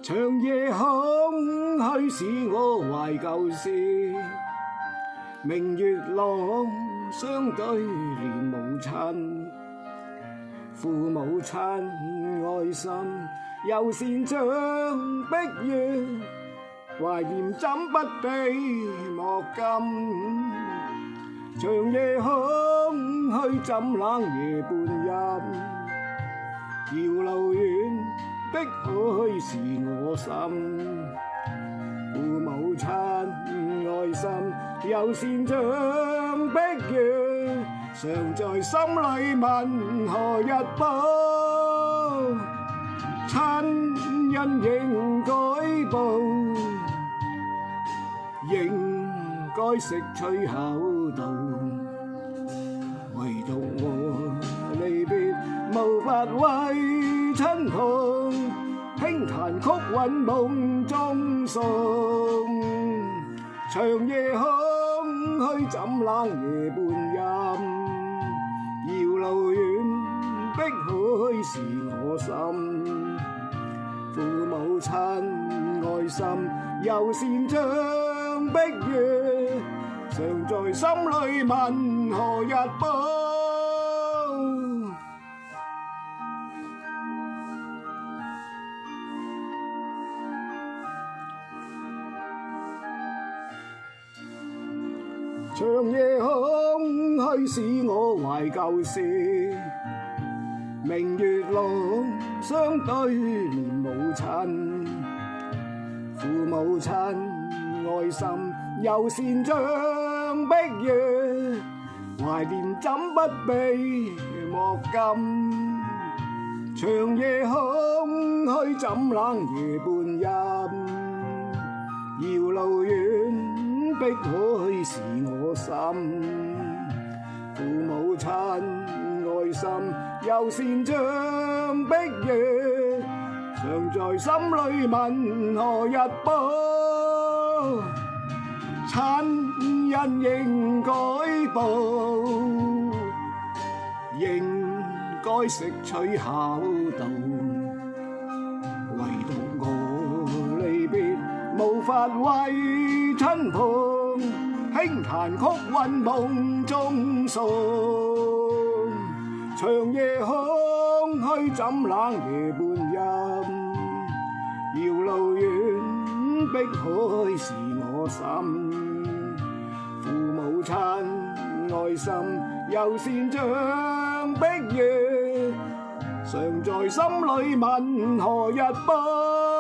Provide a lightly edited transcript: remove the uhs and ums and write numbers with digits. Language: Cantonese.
長夜空虛使我懷舊事，明月朗相對連母親，父母親愛心猶善像碧月，懷念怎不被莫禁。長夜空虛怎冷夜半陰，遙路遠碧海是我心。父母親愛心猶善像碧月，常在心裏問何日報。親恩應該報，應該識取厚道，唯獨我離別無法為親同，輕彈曲韻夢中送。長夜空虛怎冷夜半陰，遙路遠碧海是我心。父母親愛心猶善像碧月，常在心裏問何日報。長夜空虛使我懷舊事，明月朗相對連母親，父母親愛心猶善像碧月，懷念怎不被莫禁。長夜空虛怎冷夜半陰，遙路遠碧海是我心。父母親愛心猶善像碧月，常在心裏問何日報。親恩應該報，應該識取孝道，唯獨我離別無法為親同，輕彈曲韻夢中送。長夜空虛怎冷夜半陰，遙路遠碧海是我心。父母親愛心猶善像碧月，常在心裏問何日報。